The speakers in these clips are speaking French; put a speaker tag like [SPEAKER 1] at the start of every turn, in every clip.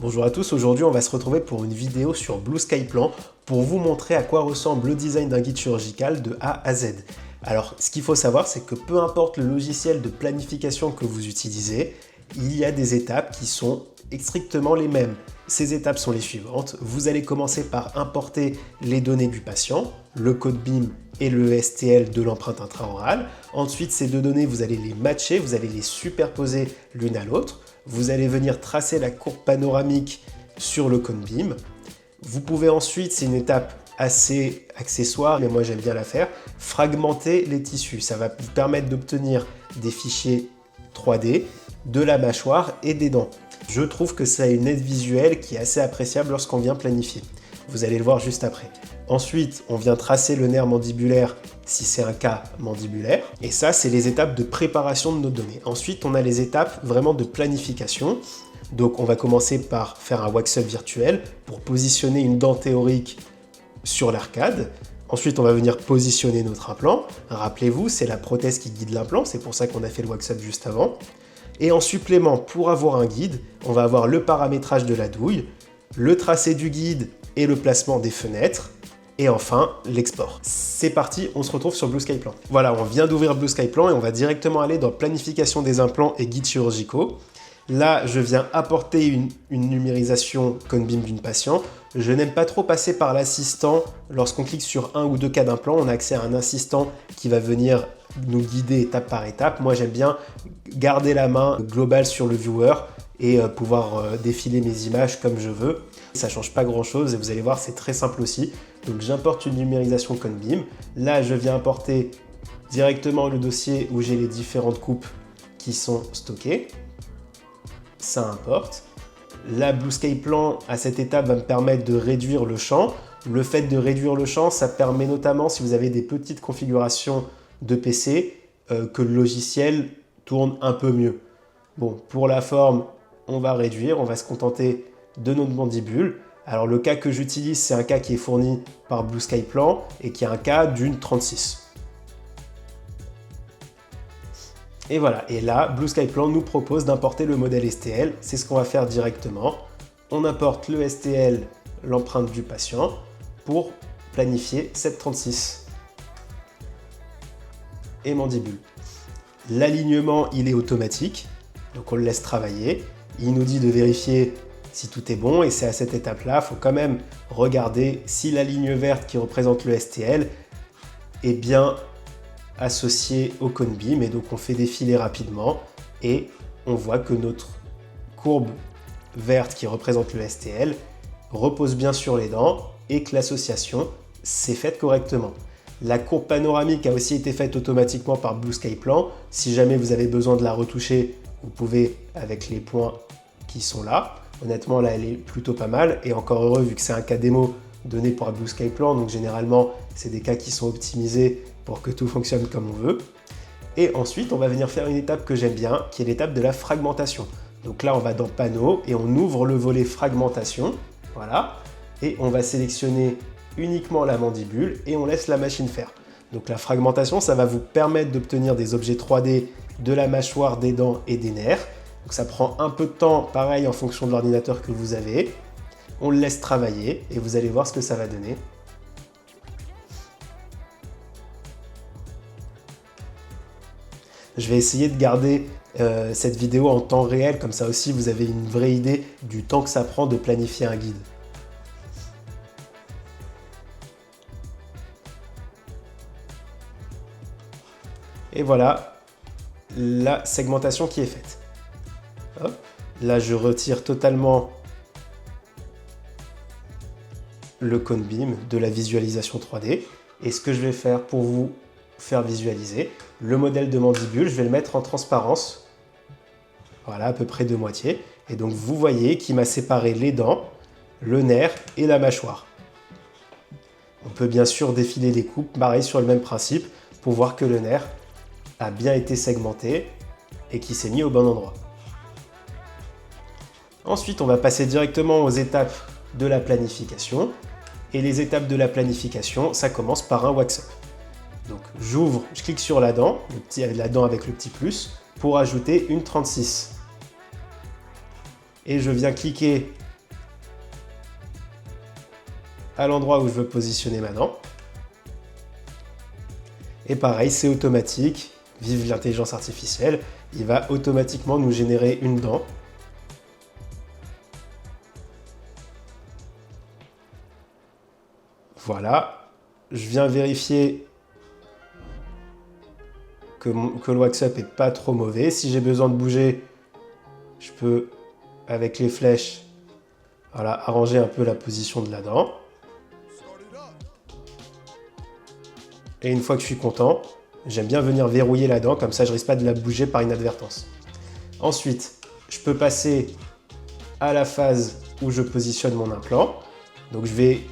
[SPEAKER 1] Bonjour à tous, aujourd'hui on va se retrouver pour une vidéo sur Blue Sky Plan pour vous montrer à quoi ressemble le design d'un guide chirurgical de A à Z. Alors ce qu'il faut savoir, c'est que peu importe le logiciel de planification que vous utilisez, il y a des étapes qui sont strictement les mêmes. Ces étapes sont les suivantes. Vous allez commencer par importer les données du patient, le code BIM et le STL de l'empreinte intraorale. Ensuite, ces deux données, vous allez les matcher, vous allez les superposer l'une à l'autre. Vous allez venir tracer la courbe panoramique sur le code BIM. Vous pouvez ensuite, c'est une étape assez accessoire, mais moi j'aime bien la faire, fragmenter les tissus. Ça va vous permettre d'obtenir des fichiers 3D de la mâchoire et des dents. Je trouve que ça a une aide visuelle qui est assez appréciable lorsqu'on vient planifier. Vous allez le voir juste après. Ensuite, on vient tracer le nerf mandibulaire si c'est un cas mandibulaire. Et ça, c'est les étapes de préparation de nos données. Ensuite, on a les étapes vraiment de planification. Donc, on va commencer par faire un wax-up virtuel pour positionner une dent théorique sur l'arcade. Ensuite, on va venir positionner notre implant. Rappelez-vous, c'est la prothèse qui guide l'implant. C'est pour ça qu'on a fait le wax-up juste avant. Et en supplément, pour avoir un guide, on va avoir le paramétrage de la douille, le tracé du guide et le placement des fenêtres, et enfin l'export. C'est parti, on se retrouve sur Blue Sky Plan. Voilà, on vient d'ouvrir Blue Sky Plan et on va directement aller dans planification des implants et guides chirurgicaux. Là, je viens apporter une numérisation ConBIM d'une patient. Je n'aime pas trop passer par l'assistant. Lorsqu'on clique sur un ou deux cas d'implant, on a accès à un assistant qui va venir nous guider étape par étape. Moi, j'aime bien garder la main globale sur le viewer et pouvoir défiler mes images comme je veux. Ça change pas grand chose et vous allez voir, c'est très simple aussi. Donc j'importe une numérisation ConBIM. Là, je viens importer directement le dossier où j'ai les différentes coupes qui sont stockées. Ça importe. La Blue Sky Plan, à cette étape, va me permettre de réduire le champ. Le fait de réduire le champ, ça permet notamment, si vous avez des petites configurations de PC, que le logiciel tourne un peu mieux. Bon, pour la forme, on va réduire, on va se contenter de notre mandibule. Alors le cas que j'utilise, c'est un cas qui est fourni par Blue Sky Plan et qui est un cas d'une 36. Et voilà, et là, Blue Sky Plan nous propose d'importer le modèle STL. C'est ce qu'on va faire directement. On importe le STL, l'empreinte du patient, pour planifier cette 36 et mandibule. L'alignement, il est automatique, donc on le laisse travailler. Il nous dit de vérifier si tout est bon, et c'est à cette étape-là, il faut quand même regarder si la ligne verte qui représente le STL est bien associée au ConBIM, et donc on fait défiler rapidement, et on voit que notre courbe verte qui représente le STL repose bien sur les dents, et que l'association s'est faite correctement. La courbe panoramique a aussi été faite automatiquement par Blue Sky Plan. Si jamais vous avez besoin de la retoucher, vous pouvez avec les points qui sont là. Honnêtement, là, elle est plutôt pas mal. Et encore heureux, vu que c'est un cas démo donné par Blue Sky Plan. Donc, généralement, c'est des cas qui sont optimisés pour que tout fonctionne comme on veut. Et ensuite, on va venir faire une étape que j'aime bien, qui est l'étape de la fragmentation. Donc là, on va dans Panneau et on ouvre le volet fragmentation. Voilà. Et on va sélectionner uniquement la mandibule et on laisse la machine faire. Donc la fragmentation, ça va vous permettre d'obtenir des objets 3D de la mâchoire, des dents et des nerfs. Donc ça prend un peu de temps, pareil en fonction de l'ordinateur que vous avez. On le laisse travailler et vous allez voir ce que ça va donner. Je vais essayer de garder cette vidéo en temps réel, comme ça aussi vous avez une vraie idée du temps que ça prend de planifier un guide. Et voilà la segmentation qui est faite. Hop. Là, je retire totalement le ConBIM de la visualisation 3D. Et ce que je vais faire pour vous faire visualiser, le modèle de mandibule, je vais le mettre en transparence. Voilà, à peu près de moitié. Et donc, vous voyez qu'il m'a séparé les dents, le nerf et la mâchoire. On peut bien sûr défiler les coupes, pareil sur le même principe, pour voir que le nerf a bien été segmenté et qui s'est mis au bon endroit. Ensuite, on va passer directement aux étapes de la planification. Et les étapes de la planification, ça commence par un wax-up. Donc j'ouvre, je clique sur la dent, la dent avec le petit plus, pour ajouter une 36. Et je viens cliquer à l'endroit où je veux positionner ma dent. Et pareil, c'est automatique. Vive l'intelligence artificielle, il va automatiquement nous générer une dent. Voilà, je viens vérifier que le wax-up n'est pas trop mauvais. Si j'ai besoin de bouger, je peux, avec les flèches, voilà, arranger un peu la position de la dent. Et une fois que je suis content, j'aime bien venir verrouiller la dent, comme ça je risque pas de la bouger par inadvertance. Ensuite, je peux passer à la phase où je positionne mon implant. Donc je vais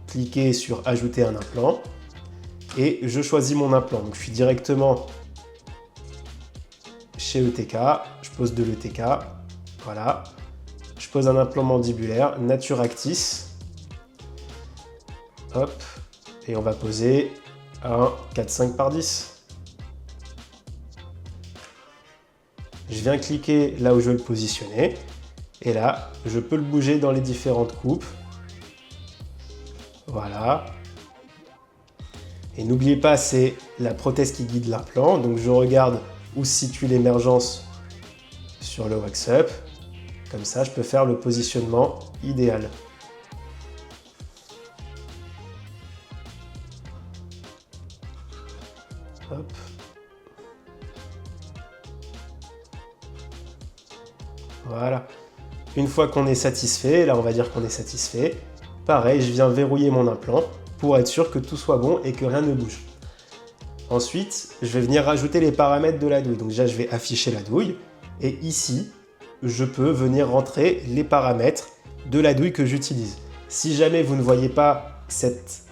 [SPEAKER 1] cliquer sur ajouter un implant et je choisis mon implant. Donc je suis directement chez ETK, je pose de l'ETK, voilà. Je pose un implant mandibulaire, Nature Actis. Hop, et on va poser un 4-5 par 10. Je viens cliquer là où je veux le positionner. Et là, je peux le bouger dans les différentes coupes. Voilà. Et n'oubliez pas, c'est la prothèse qui guide l'implant. Donc je regarde où se situe l'émergence sur le wax-up. Comme ça, je peux faire le positionnement idéal. Hop. Voilà. Une fois qu'on est satisfait, là on va dire qu'on est satisfait, pareil, je viens verrouiller mon implant pour être sûr que tout soit bon et que rien ne bouge. Ensuite, je vais venir rajouter les paramètres de la douille. Donc déjà, je vais afficher la douille et ici, je peux venir rentrer les paramètres de la douille que j'utilise. Si jamais vous ne voyez pas cette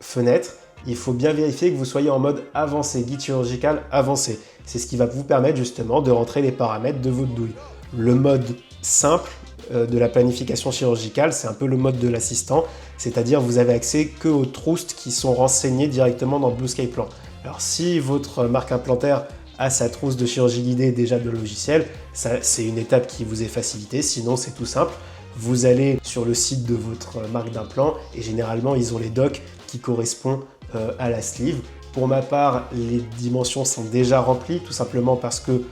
[SPEAKER 1] fenêtre, il faut bien vérifier que vous soyez en mode avancé, guide chirurgical avancé. C'est ce qui va vous permettre justement de rentrer les paramètres de votre douille. Le mode simple de la planification chirurgicale, c'est un peu le mode de l'assistant, c'est-à-dire vous avez accès que aux troustes qui sont renseignés directement dans Bluesky Plan. Alors si votre marque implantaire a sa trousse de chirurgie guidée déjà de logiciel, c'est une étape qui vous est facilitée, sinon c'est tout simple. Vous allez sur le site de votre marque d'implant et généralement ils ont les docs qui correspondent à la sleeve. Pour ma part, les dimensions sont déjà remplies, tout simplement parce que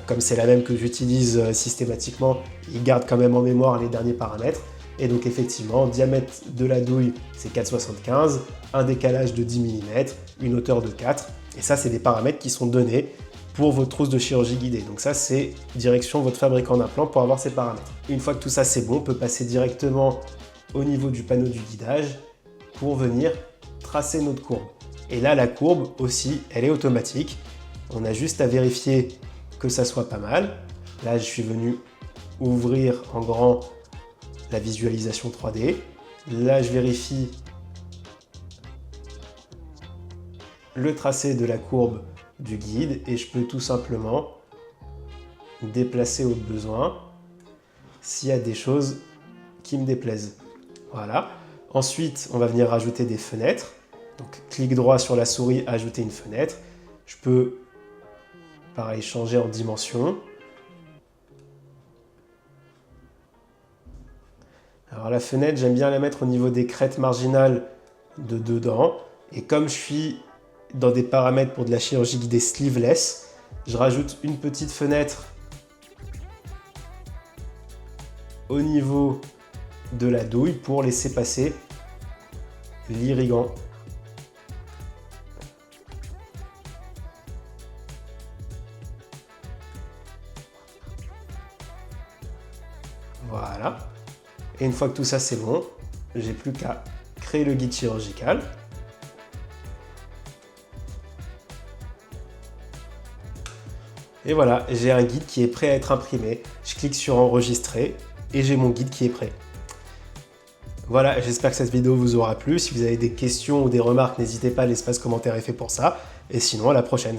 [SPEAKER 1] comme c'est la même que j'utilise systématiquement, il garde quand même en mémoire les derniers paramètres. Et donc effectivement, diamètre de la douille, c'est 4,75, un décalage de 10 mm, une hauteur de 4. Et ça, c'est des paramètres qui sont donnés pour votre trousse de chirurgie guidée. Donc ça, c'est direction votre fabricant d'implant pour avoir ces paramètres. Une fois que tout ça, c'est bon, on peut passer directement au niveau du panneau du guidage pour venir tracer notre courbe. Et là, la courbe aussi, elle est automatique. On a juste à vérifier que ça soit pas mal. Là, je suis venu ouvrir en grand la visualisation 3D. Là, je vérifie le tracé de la courbe du guide et je peux tout simplement déplacer au besoin s'il y a des choses qui me déplaisent. Voilà. Ensuite, on va venir rajouter des fenêtres. Donc, clic droit sur la souris, ajouter une fenêtre. Je peux, pareil, changer en dimension. Alors la fenêtre, j'aime bien la mettre au niveau des crêtes marginales de dedans. Et comme je suis dans des paramètres pour de la chirurgie guidée sleeveless, je rajoute une petite fenêtre au niveau de la douille pour laisser passer l'irrigant. Voilà. Et une fois que tout ça c'est bon, j'ai plus qu'à créer le guide chirurgical. Et voilà, j'ai un guide qui est prêt à être imprimé. Je clique sur enregistrer et j'ai mon guide qui est prêt. Voilà, j'espère que cette vidéo vous aura plu. Si vous avez des questions ou des remarques, n'hésitez pas, l'espace commentaire est fait pour ça. Et sinon, à la prochaine.